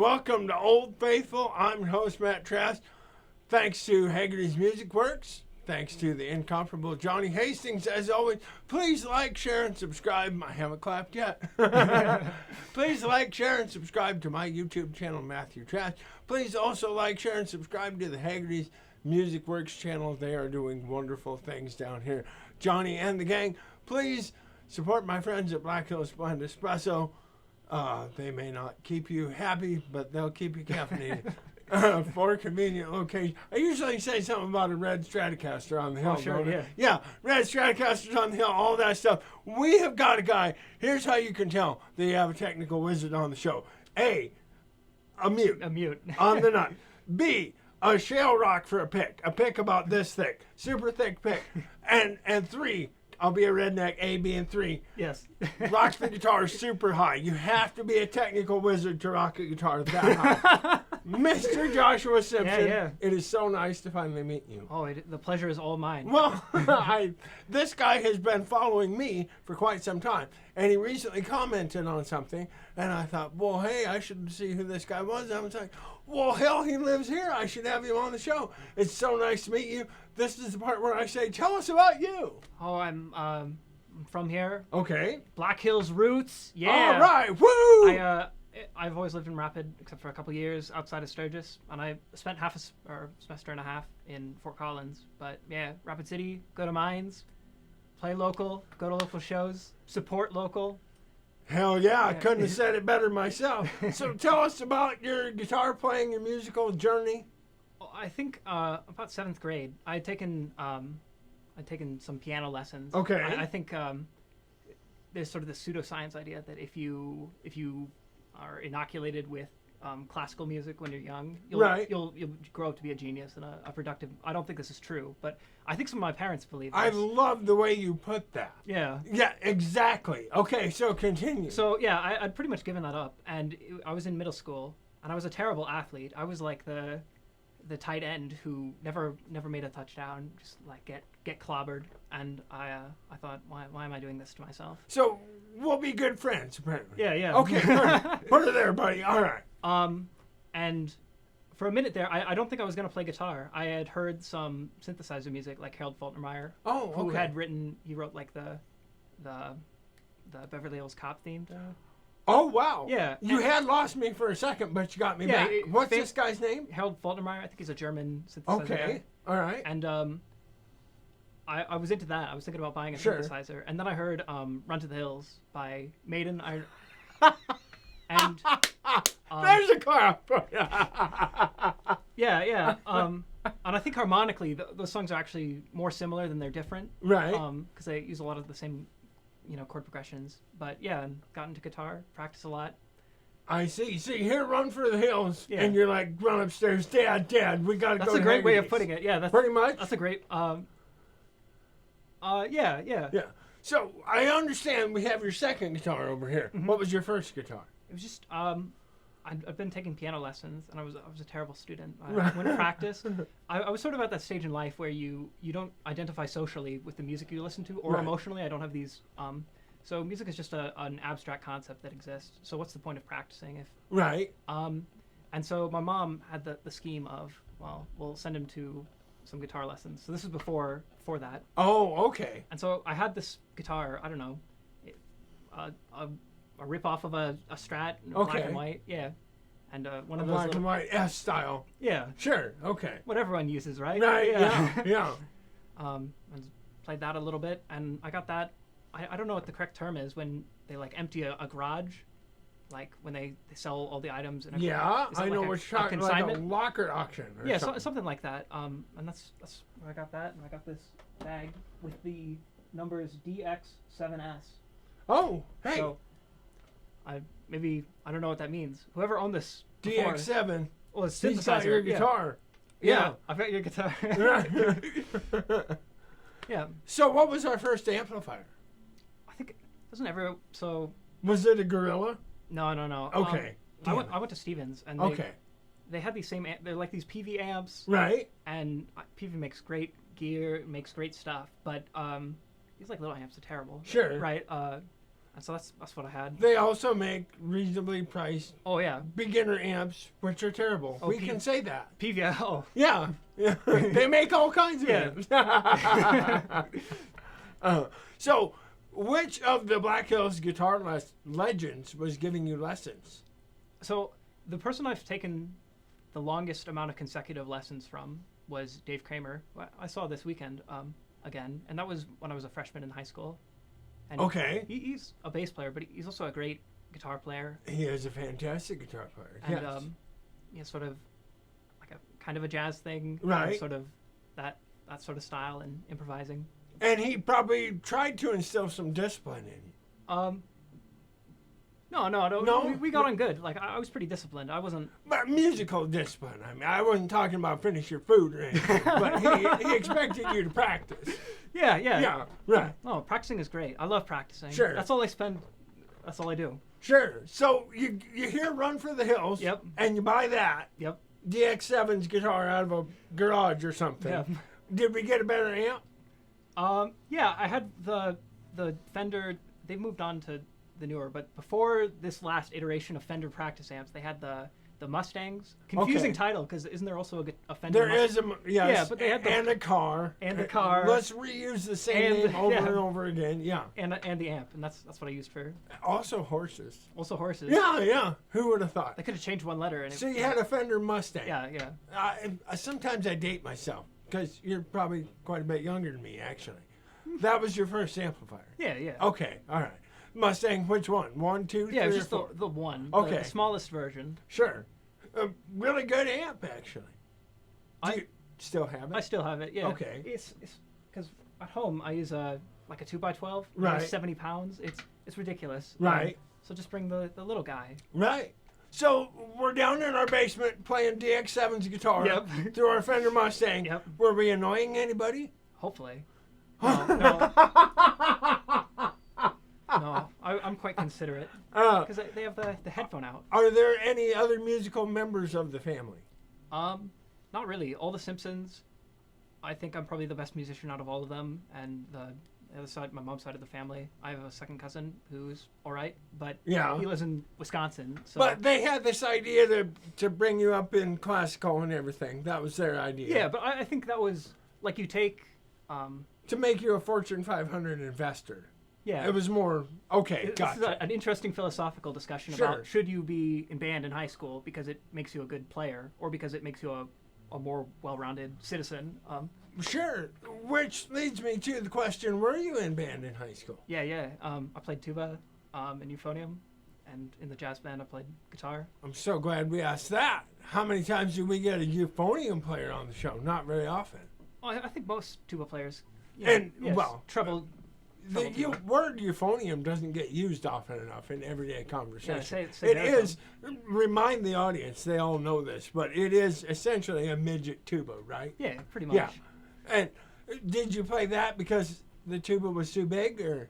welcome to Old Faithful. I'm your host, Matt Trask. Thanks to Haggerty's Music Works. Thanks to the incomparable Johnny Hastings. As always, please like, share, and subscribe. I haven't clapped yet. Please like, share, and subscribe to my YouTube channel, Matthew Trask. Please also like, share, and subscribe to the Haggerty's Music Works channel. They are doing wonderful things down here. Johnny and the gang, please support my friends at Black Hills Blend Espresso. They may not keep you happy, but they'll keep you caffeinated. For convenient location. I usually say something about a red Stratocaster on the hill. Oh, sure, yeah. Yeah, red Stratocasters on the hill, all that stuff. We have got a guy. Here's how you can tell that you have a technical wizard on the show. A mute. A mute. On the nut. B, a shale rock for a pick about this thick. Super thick pick. And 3, I'll be a redneck, A, B, and 3. Yes. Rocks the guitar super high. You have to be a technical wizard to rock a guitar that high. Mr. Joshua Simpson, Yeah. It is so nice to finally meet you. Oh, the pleasure is all mine. Well, this guy has been following me for quite some time, and he recently commented on something, and I thought, well, hey, I should see who this guy was. I was like, well, hell, he lives here. I should have him on the show. It's so nice to meet you. This is the part where I say, tell us about you. Oh, I'm from here. Okay. Black Hills roots. Yeah. All right. Woo! I've always lived in Rapid, except for a couple of years outside of Sturgis, and I spent half a semester and a half in Fort Collins. But yeah, Rapid City, go to mines, play local, go to local shows, support local. Hell yeah, I couldn't have said it better myself. So tell us about your guitar playing, your musical journey. Well, I think about 7th grade, I'd taken some piano lessons. Okay. I think there's sort of the pseudoscience idea that if you are inoculated with classical music when you're young, you'll grow up to be a genius and a productive. I don't think this is true, but I think some of my parents believe this. I love the way you put that. Yeah. Yeah, exactly. Okay, so continue. So yeah, I'd pretty much given that up, and I was in middle school, and I was a terrible athlete. I was like the tight end who never made a touchdown, just like get clobbered, and I thought, why am I doing this to myself? So we'll be good friends, apparently. Yeah. Okay, put it there, buddy. All right. And for a minute there, I don't think I was gonna play guitar. I had heard some synthesizer music, like Harold Faltermeyer, who had wrote like the Beverly Hills Cop theme. Oh, wow. Yeah. You had lost me for a second, but you got me back. What's this guy's name? Harold Faltermeyer. I think he's a German synthesizer. Okay. All right. And I was into that. I was thinking about buying a synthesizer. And then I heard Run to the Hills by Maiden. And there's a car for you. Yeah. And I think harmonically, those songs are actually more similar than they're different. Right. Because they use a lot of the same chord progressions. But yeah, and got into guitar, practice a lot. I see. So you hear Run for the Hills, and you're like, run upstairs, Dad, we got to go to That's a great way of Haggerty's. putting it. Yeah, that's pretty much. That's a great. Yeah. So I understand we have your second guitar over here. Mm-hmm. What was your first guitar? It was just I've been taking piano lessons, and I was a terrible student. I wouldn't practice. I was sort of at that stage in life where you don't identify socially with the music you listen to, or emotionally. I don't have these. So music is just an abstract concept that exists. So what's the point of practicing if? Right. And so my mom had the scheme of, well, we'll send him to some guitar lessons. So this was before that. Oh, okay. And so I had this guitar. I don't know, a rip off of a Strat, black and white. Yeah. And one of those black and white S style. Yeah. Sure. Okay. What everyone uses, right? Right. Yeah. And played that a little bit, and I got that. I don't know what the correct term is when they like empty a garage, like when they sell all the items. And I know what you're talking about, like a locker auction. Or something like that. And that's where I got that, and I got this bag with the numbers DX7S. Oh, hey. So I don't know what that means. Whoever owned this before, DX7. Well, it's he's got your guitar. Yeah, I've got your guitar. Yeah. So what was our first amplifier? I think doesn't ever. So was it a Gorilla? No. Okay. I went to Stevens, and they had these same. They're like these PV amps. Right. And PV makes great gear, makes great stuff, but these like little amps are terrible. Sure. Right. And so that's what I had. They also make reasonably priced Oh yeah. beginner amps, which are terrible. Oh, we can say that. PVI. Oh. Yeah. They make all kinds of amps. So, which of the Black Hills guitar legends was giving you lessons? So the person I've taken the longest amount of consecutive lessons from was Dave Kramer. I saw this weekend again, and that was when I was a freshman in high school. And Okay. he's a bass player, but he's also a great guitar player. He is a fantastic guitar player. And yes. sort of like a kind of a jazz thing, Right. and sort of that sort of style and improvising. And he probably tried to instill some discipline in you. No. We got on good. Like I was pretty disciplined. I wasn't. But musical discipline. I mean, I wasn't talking about finish your food or anything, but he expected you to practice. Yeah. Yeah, right. Oh, practicing is great. I love practicing. Sure. That's all I spend. That's all I do. Sure. So you hear Run for the Hills. Yep. And you buy that. Yep. DX7's guitar out of a garage or something. Yeah. Did we get a better amp? Yeah. I had the Fender. They've moved on to the newer, but before this last iteration of Fender practice amps, they had the Mustangs. Confusing Okay. title, because isn't there also a Fender? There is a yes, Yeah, but they had and a car. and a car. Let's reuse the same And- name over yeah. and over again. Yeah. and the amp, and that's what I used for. Also horses. Also horses. Yeah. Who would have thought? They could have changed one letter. And So you had a Fender Mustang. Yeah. Sometimes I date myself because you're probably quite a bit younger than me, actually. That was your first amplifier. Yeah. Okay. All right. Mustang, which one? 1, 2, 3, Yeah, it was or just 4? the one. Okay. The smallest version. Sure. A really good amp, actually. Do I- you still have it? I still have it. Yeah. Okay. It's because at home I use a 2x12. It Right. weighs 70 pounds. It's ridiculous. Right. So just bring the little guy. Right. So we're down in our basement playing DX7's guitar Yep. through our Fender Mustang. Yep. Were we annoying anybody? Hopefully. No. No, I'm quite considerate because they have the headphone out. Are there any other musical members of the family? Not really. All the Simpsons. I think I'm probably the best musician out of all of them, and the other side, my mom's side of the family, I have a second cousin who's all right, but Yeah. he lives in Wisconsin. So But they had this idea to bring you up in classical and everything. That was their idea. yeah, but I think that was like you take, To make you a Fortune 500 investor. yeah. It was more, okay, This is gotcha. an interesting philosophical discussion Sure. about should you be in band in high school because it makes you a good player or because it makes you a more well-rounded citizen. Sure. Which leads me to the question, were you in band in high school? Yeah. I played tuba and euphonium, and in the jazz band I played guitar. I'm so glad we asked that. How many times do we get a euphonium player on the show? Not very often. Well, I think most tuba players. And, yes, well, treble. The Trouble tuba. word euphonium doesn't get used often enough in everyday conversation. say It baritone. is, remind the audience, they all know this, but it is essentially a midget tuba, right? Yeah, pretty much. Yeah. And did you play that because the tuba was too big, or?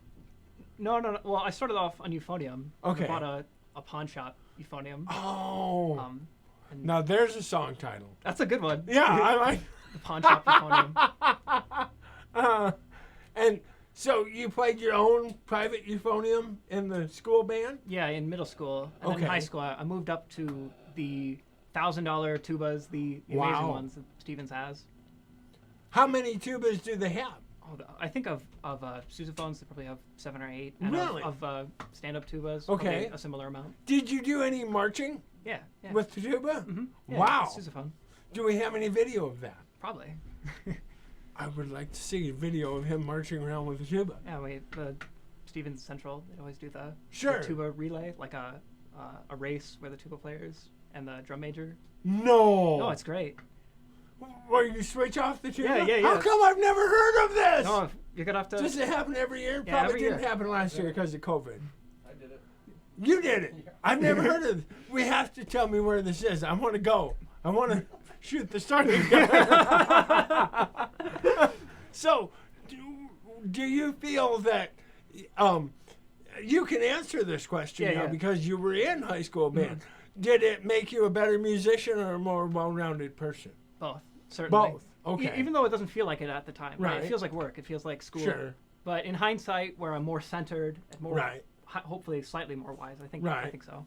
No. Well, I started off on euphonium. Okay. I bought a pawn shop euphonium. Oh. And Now there's a song title. that's a good one. Yeah, I like. The pawn shop euphonium. And so you played your own private euphonium in the school band? Yeah, in middle school. And then in Okay. high school, I moved up to the $1,000 tubas, the Wow. amazing ones that Stevens has. How many tubas do they have? Oh, I think of sousaphones, they probably have 7 or 8. And Really? Of stand-up tubas, Okay. probably a similar amount. Did you do any marching Yeah. with the tuba? Yeah, Wow. sousaphone, Do we have any video of that? probably. I would like to see a video of him marching around with the tuba. Yeah, the Stevens Central, they always do the Sure. tuba relay, like a race where the tuba players and the drum major. No. No, it's great. Where you switch off the tuba? Yeah. How come I've never heard of this? No, you're gonna have to. Does it happen every year? Yeah, Probably every didn't year. happen last year because of COVID. I did it. You did it. I've never heard of it. We have to tell me where this is. I want to go. I want to shoot the starting gun. So, do you feel that you can answer this question now Yeah. because you were in high school band? Did it make you a better musician or a more well-rounded person? Both, certainly. Both. Okay. Even though it doesn't feel like it at the time. Right. It feels like work. It feels like school. Sure. But in hindsight, where I'm more centered and more Right. hopefully slightly more wise. I think Right. I think so.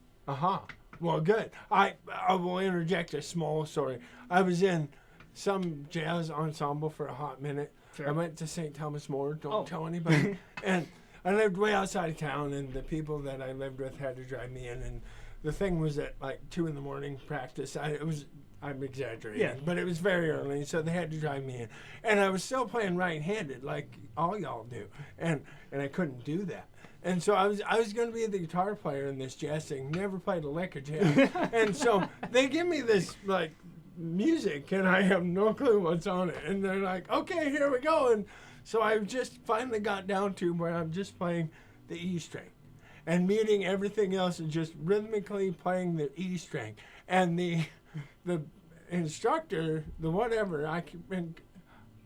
Well, good. I will interject a small story. I was in some jazz ensemble for a hot minute. Sure. I went to St. Thomas More. Don't Oh. tell anybody. And I lived way outside of town, and the people that I lived with had to drive me in. And the thing was at like 2 a.m. practice. I'm exaggerating, Yeah. but it was very early, so they had to drive me in. And I was still playing right-handed, like all y'all do, and I couldn't do that. And so I was going to be the guitar player in this jazz thing. Never played a lick of jazz, and so they give me this like music, and I have no clue what's on it. And they're like, "Okay, here we go." And so I just finally got down to where I'm just playing the E string, and muting everything else, and just rhythmically playing the E string. And the instructor, the whatever, and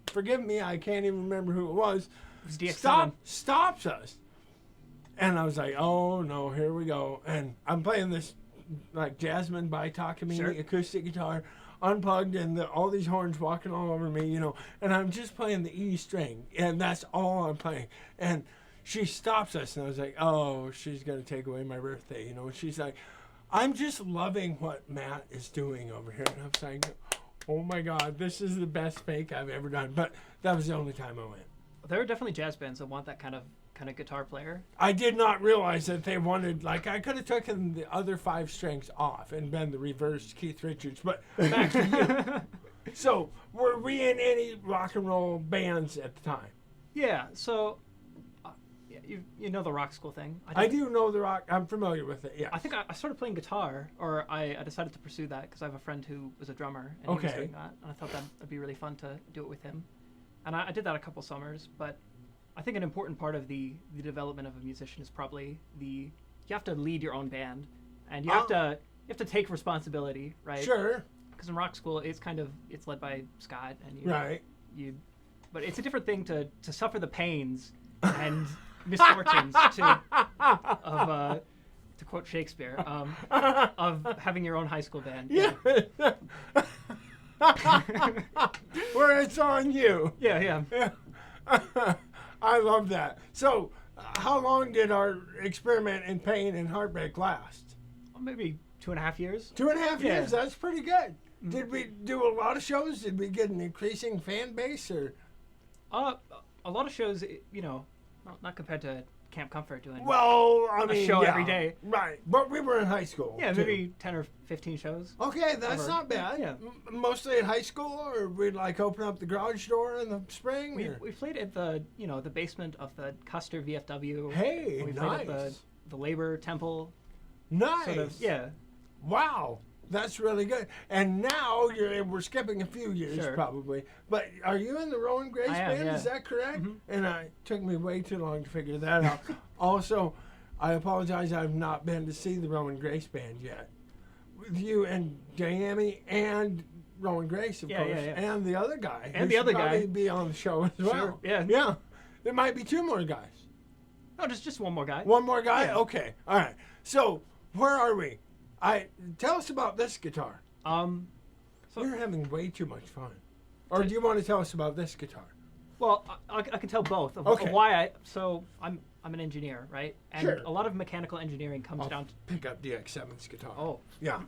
forgive me, I can't even remember who it was. Stops us. And I was like, oh no, here we go. And I'm playing this like Jasmine by Takamine Sure. acoustic guitar, unplugged, and all these horns walking all over me, and I'm just playing the E string, and that's all I'm playing. And she stops us, and I was like, oh, she's gonna take away my birthday, And she's like, I'm just loving what Matt is doing over here. And I was like, oh my God, this is the best fake I've ever done. But that was the only time I went. There are definitely jazz bands that want that kind of guitar player. I did not realize that they wanted, like, I could have taken the other 5 strings off and been the reverse Keith Richards. But back to you. So, were we in any rock and roll bands at the time? Yeah, so you know the rock school thing. I do know the rock. I'm familiar with it, yeah. I think I started playing guitar, or I decided to pursue that because I have a friend who was a drummer, and he was doing that. And I thought that'd be really fun to do it with him. And I did that a couple summers, but I think an important part of the development of a musician is probably you have to lead your own band, and you have to take responsibility, right? Sure. Because in rock school, it's led by Scott, and right. But it's a different thing to suffer the pains and misfortunes to quote Shakespeare, of having your own high school band. Yeah. Where it's on you. Yeah. I love that. So, how long did our experiment in pain and heartbreak last? Maybe 2.5 years. 2.5 Yeah. years. That's pretty good. Did we do a lot of shows? Did we get an increasing fan base, or? A lot of shows, not compared to Camp Comfort doing Well, I mean, a show every day. Right, but we were in high school. Yeah, too. maybe 10 or 15 shows. Okay, that's Over. not bad. Yeah. Mostly at high school, or we'd like open up the garage door in the spring. We played at the basement of the Custer VFW. Hey, we nice. played at the Labor Temple. Nice. Sort of, yeah. Wow, that's really good. And now we're skipping a few years probably. But are you in the Rowan Grace band? Yeah. Is that correct? Mm-hmm. And it took me way too long to figure that out. Also, I apologize. I've not been to see the Rowan Grace band yet. With you and Jamie and Rowan Grace, of course, and the other guy. And the other guy probably be on the show as well. Sure. Yeah. Yeah. There might be 2 more guys. No, just one more guy. One more guy? Yeah. Okay. All right. So, where are we? Tell us about this guitar. So We're having way too much fun. Or do you want to tell us about this guitar? Well, I can tell both of why I'm an engineer, right? And a lot of mechanical engineering comes down to pick up DX7's guitar. Oh. Yeah.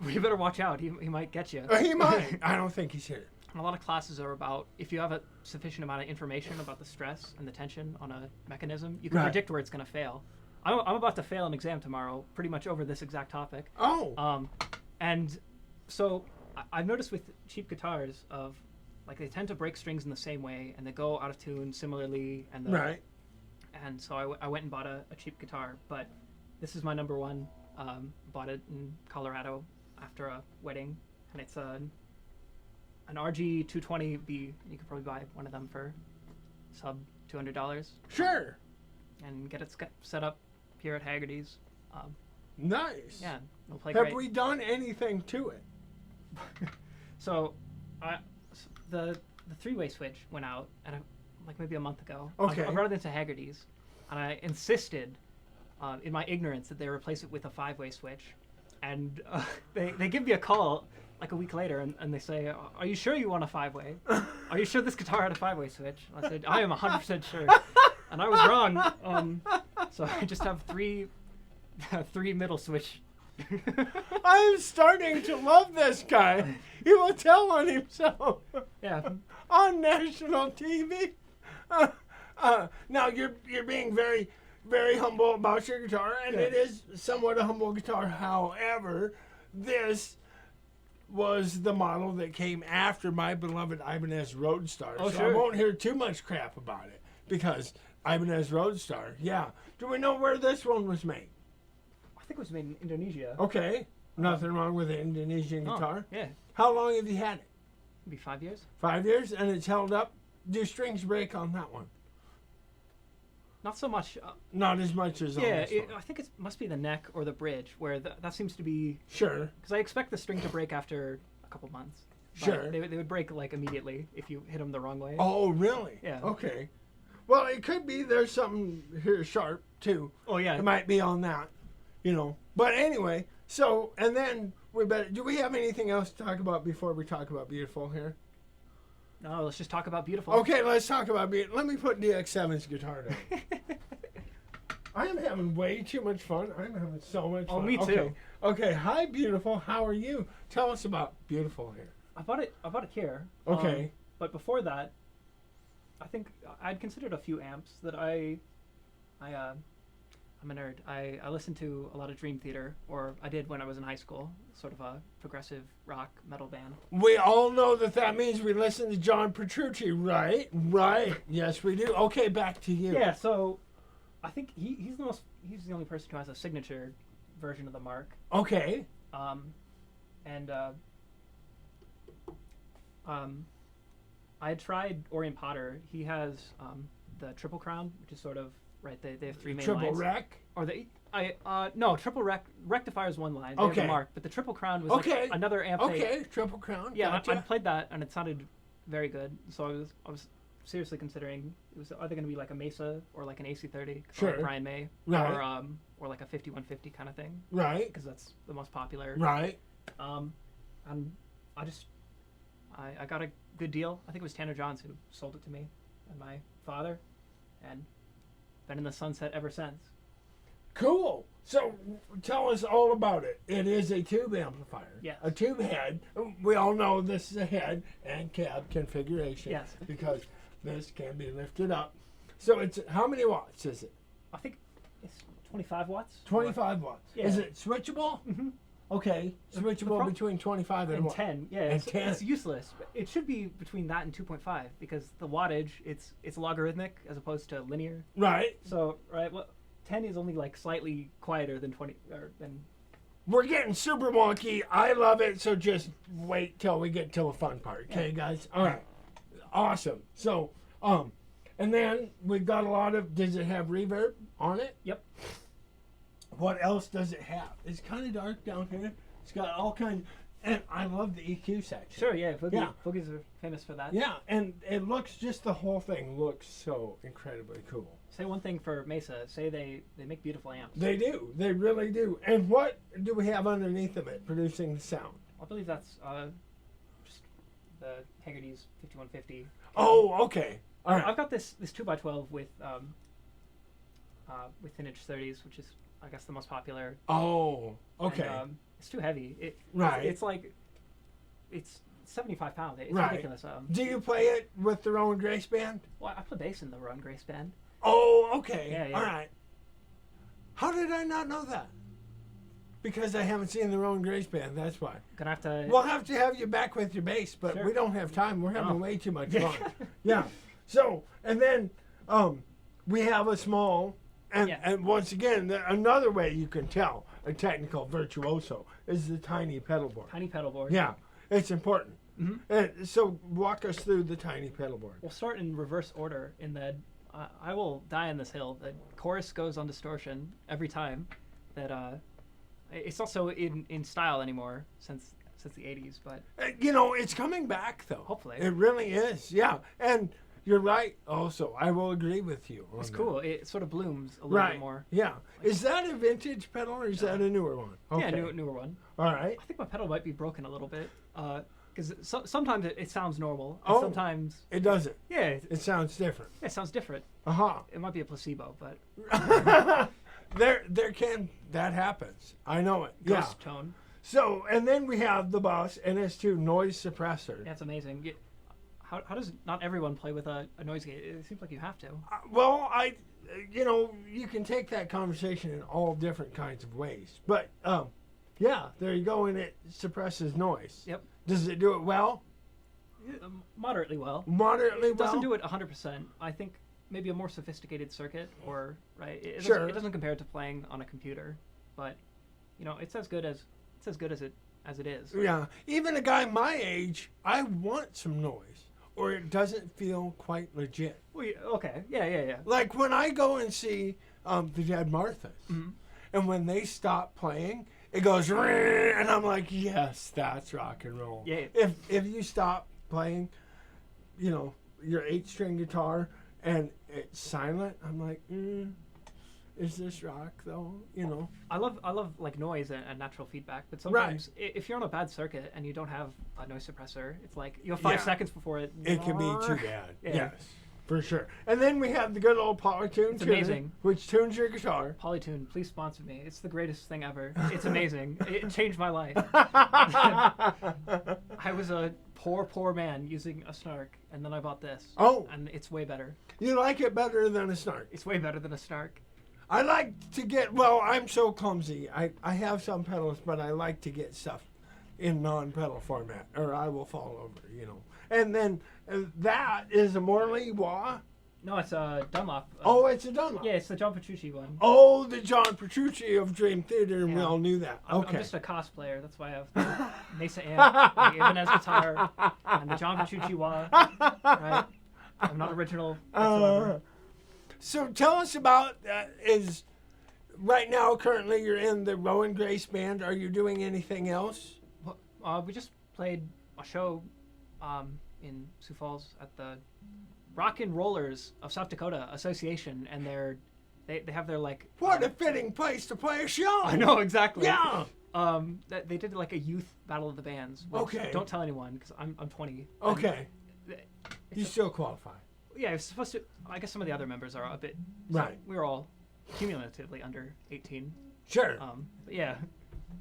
You better watch out. He might get you. He might. I don't think he's here. And a lot of classes are about, if you have a sufficient amount of information about the stress and the tension on a mechanism, you can predict where it's going to fail. I'm about to fail an exam tomorrow, pretty much over this exact topic. Oh. And so I've noticed with cheap guitars like they tend to break strings in the same way, and they go out of tune similarly. And And so I went and bought a cheap guitar, but this is my number one. Bought it in Colorado after a wedding, and it's an RG 220B. You could probably buy one of them for sub $200. Sure. And get it set up here at Haggerty's. Nice. Yeah, it'll play Have great. we done anything to it? So, the 3-way switch went out, and like maybe a month ago. Okay. I brought it into Haggerty's, and I insisted, in my ignorance, that they replace it with a 5-way switch. And they give me a call like a week later, and they say, "Are you sure you want a 5-way? Are you sure this guitar had a 5-way switch?" I said, "I am 100% sure." And I was wrong. So I just have three middle switch. I'm starting to love this guy. He will tell on himself Yeah. on national TV. Now you're being very, very humble about your guitar, and Yeah. it is somewhat a humble guitar. However, this was the model that came after my beloved Ibanez Roadstar. Oh, so sure. I won't hear too much crap about it because Ibanez Roadstar. Yeah. Do we know where this one was made? I think it was made in Indonesia. Okay. Nothing wrong with the Indonesian guitar. Yeah. How long have you had it? Maybe 5 years. 5 years, and it's held up. Do strings break on that one? Not so much. Not as much as on Yeah, this one. I think it must be the neck or the bridge where that seems to be. Sure. Because I expect the string to break after a couple months. But Sure. They would break like immediately if you hit them the wrong way. Oh, really? Yeah. Okay. Well, it could be there's something here sharp too. Oh yeah. It might be on that, you know. But anyway, so and then we better. Do we have anything else to talk about before we talk about beautiful here? No, let's just talk about beautiful. Okay, let's talk about beautiful. Let me put DX7's guitar down. I am having way too much fun. I'm having so much fun. Oh, me too. Okay. Okay. Hi, beautiful. How are you? Tell us about beautiful here. I bought it here. Okay. But before that, I think I'd considered a few amps that I'm a nerd. I listened to a lot of Dream Theater, or I did when I was in high school, sort of a progressive rock metal band. We all know that means we listen to John Petrucci, right? Right. Yes, we do. Okay, back to you. Yeah, so I think he's the only person who has a signature version of the Mark. Okay. I had tried Orion Potter. He has the Triple Crown, which is sort of right. They have three main Triple lines. Rec. Or no, Triple Rectifier is one line. They have Okay. the Mark, but the Triple Crown was Okay. like another amp. Okay, Triple Crown. Yeah, Gotcha. I played that and it sounded very good. So I was seriously considering it was either going to be like a Mesa or like an AC30, Sure. like Brian May, Right. or like a 5150 kind of thing, Right. because that's the most popular. Right. And I got a good deal. I think it was Tanner Johns who sold it to me and my father, and been in the sunset ever since. Cool. So tell us all about it. It is a tube amplifier. Yes. A tube head. We all know this is a head and cab configuration. Yes. Because this can be lifted up. So it's how many watts is it? I think it's 25 watts. 25 watts. Yeah. Is it switchable? Mm-hmm. Okay. Switchable prob- between 25 and, And what? 10, yeah, And it's, 10. it's useless. It should be between that and 2.5 because the wattage it's logarithmic as opposed to linear. Right. So well, 10 is only like slightly quieter than 20 or than. We're getting super wonky. I love it. So just wait till we get to the fun part. Okay, guys? All right. Awesome. So, and then we've got a lot of, does it have reverb on it? Yep. What else does it have? It's kind of dark down here. It's got all kinds, and I love the EQ section. Sure, yeah. Yeah. Boogies are famous for that. Yeah, and it looks, just the whole thing looks so incredibly cool. Say one thing for Mesa. Say they make beautiful amps. They do. They really do. And what do we have underneath of it producing the sound? I believe that's just the Haggerty's 5150. Oh, okay. All right. I've got this 2x12 with thin-edge 30s, which is I guess the most popular. Oh, okay. And, it's too heavy. Right. It's like it's 75 pounds. It's Right. ridiculous. Do you play it with the Rowan Grace Band? Well, I play bass in the Ron Grace band. Oh, okay. Yeah, yeah. All right. How did I not know that? Because I haven't seen the Rowan Grace Band, that's why. Gonna have to. We'll have to have you back with your bass, but Sure. we don't have time. We're having Oh. way too much fun. Yeah. So, and then we have a small, and, Yeah. and once again, another way you can tell a technical virtuoso is the tiny pedal board. Tiny pedal board. Yeah, it's important. Mhm. And so walk us through the tiny pedal board. We'll start in reverse order. In that, I will die on this hill. The chorus goes on distortion every time. That it's also in style anymore since the 80s, but You know, it's coming back though. Hopefully. It really is. Yeah, and you're right. Also, I will agree with you. on it's that. cool. It sort of blooms a little Right. bit more. Yeah. Is that a vintage pedal or is that a newer one? Yeah, newer one. All right. I think my pedal might be broken a little bit. Because sometimes it sounds normal. And Oh. sometimes It doesn't. yeah, It sounds different. it sounds different. Uh-huh. It might be a placebo, but That happens. I know it. ghost tone. So, and then we have the Boss NS2 noise suppressor. Yeah, it's amazing. How does not everyone play with a noise gate? It seems like you have to. Well, you can take that conversation in all different kinds of ways. But, yeah, there you go, and it suppresses noise. Yep. Does it do it well? Moderately well. Moderately It well? doesn't do it 100%. I think maybe a more sophisticated circuit, or right. Sure. It doesn't compare to playing on a computer, but it's as good as it is. Yeah. Even a guy my age, I want some noise, or it doesn't feel quite legit. Well, okay. Yeah. Like when I go and see the Dead Marthas, Mhm. and when they stop playing, it goes, and I'm like, yes, that's rock and roll. Yeah. If you stop playing, your 8-string guitar and it's silent, I'm like, is this rock though? I love like noise and natural feedback, but sometimes if you're on a bad circuit and you don't have a noise suppressor, it's like you have 5 Yeah. seconds before it. It can be too bad. Yeah. Yes, for sure. And then we have the good old Polytune It's tuner, amazing. which tunes your guitar. Polytune, please sponsor me. It's the greatest thing ever. It's amazing. It changed my life. I was a poor man using a Snark, and then I bought this. Oh. And it's way better. You like it better than a Snark. It's way better than a Snark. I like to get, well, I'm so clumsy. I have some pedals, but I like to get stuff in non-pedal format, or I will fall over, And then that is a Morley Wah. No, it's a Dunlop. Oh, it's a Dunlop. Yeah, it's the John Petrucci one. Oh, the John Petrucci of Dream Theater, and we Yeah. all knew that. I'm Okay. just a cosplayer. That's why I have the Mesa amp, the Ibanez guitar, and the John Petrucci wah. Right? I'm not original whatsoever. So tell us about is right now currently you're in the Rowan Grace band. Are you doing anything else? We just played a show in Sioux Falls at the Rock and Rollers of South Dakota Association, and they have their like. What a fitting place to play a show. I know exactly. Yeah. They did like a youth battle of the bands. Which Okay. Don't tell anyone because I'm 20. Okay. And You still qualify. yeah, it's supposed to. I guess some of the other members are a bit. Right. We were all cumulatively under 18. Sure. But yeah,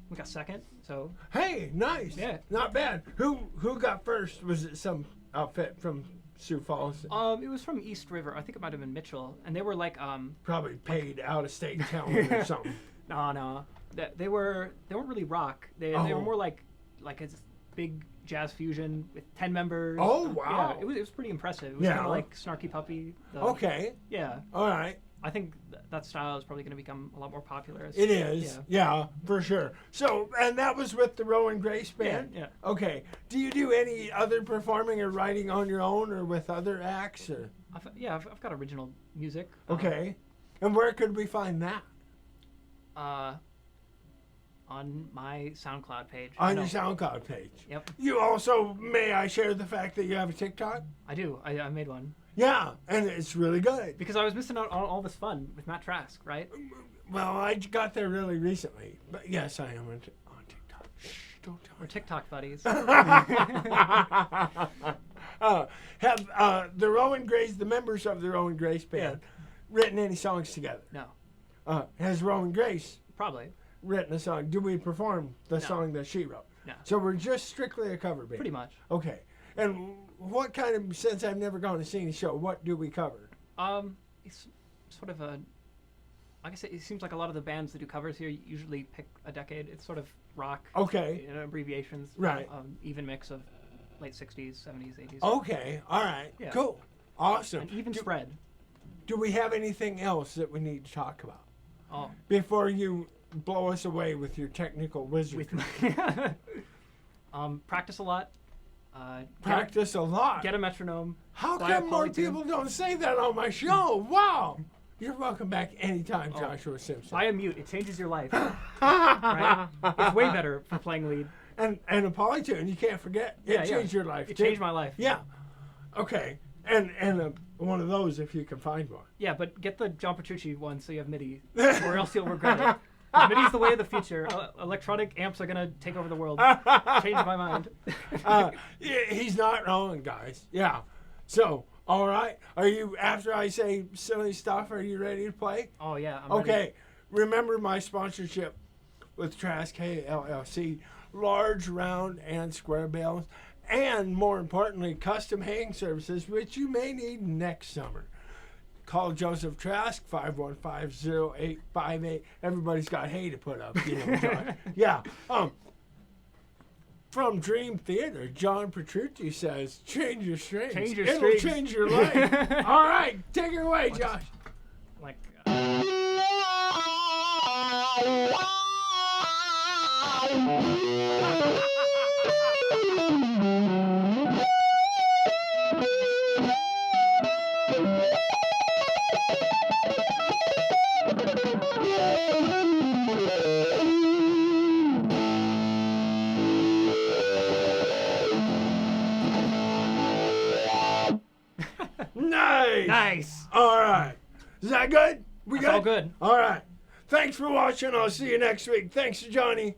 we got second. So Hey, nice. Yeah. Not bad. Who got first? Was it some outfit from Sioux Falls? it was from East River. I think it might have been Mitchell, and they were like Probably paid out of state talent or something. No. They weren't really rock. They were more like a big jazz fusion with 10 members. Oh, wow. Yeah, it was pretty impressive. It was Yeah. kind of like Snarky Puppy. Okay. Yeah. All right. I think that style is probably going to become a lot more popular. It is. Yeah, for sure. So, and that was with the Rowan Grace band? Yeah. Okay. Do you do any other performing or writing on your own or with other acts? Or? I've got original music. Okay. And where could we find that? On my SoundCloud page. On your SoundCloud page. Yep. You also, may I share the fact that you have a TikTok? I do. I made one. Yeah, and it's really good. Because I was missing out on all this fun with Matt Trask, right? Well, I got there really recently. But yes, I am on TikTok. Shh, don't tell We're me. TikTok buddies. Have the Rowan Grace, the members of the Rowan Grace band, written any songs together? No. Has Rowan Grace Probably. written a song? Do we perform the No. song that she wrote? No. So we're just strictly a cover band. Pretty much. Okay. And what kind of, since I've never gone to see any show, what do we cover? It's sort of a. I guess it seems like a lot of the bands that do covers here usually pick a decade. It's sort of rock. Okay. Abbreviations. Right. Even mix of late 60s, 70s, 80s. Okay. All right. Yeah. Cool. Awesome. An even spread. Do we have anything else that we need to talk about Oh. before you blow us away with your technical wizardry? Practice a lot. Practice a lot. Get a metronome. How buy a come more Polytune. people don't say that on my show? Wow. You're welcome back anytime, Oh. Joshua Simpson. Buy a mute. It changes your life. Right? It's way better for playing lead. And a Polytune, you can't forget. It changed your life. It too. changed my life. Yeah. Okay. And one of those if you can find one. Yeah, but get the John Petrucci one so you have MIDI, or else you'll regret it. MIDI's the way of the future. Electronic amps are gonna take over the world. Changed my mind. He's not wrong, guys. Yeah. So, all right. Are you, after I say silly stuff, are you ready to play? Oh yeah. I'm Okay. ready. Remember my sponsorship with Trask Hay LLC. Large, round, and square bales. And more importantly, custom haying services, which you may need next summer. Call Joseph Trask, 515-0858. Everybody's got hay to put up, John. Yeah. From Dream Theater, John Petrucci says, change your strings. Change your It'll strings. change your life. All right. Take it away, Josh. Like. Nice. Nice. All right. Is that good? We That's good? all good. All right. Thanks for watching. I'll see you next week. Thanks to Johnny.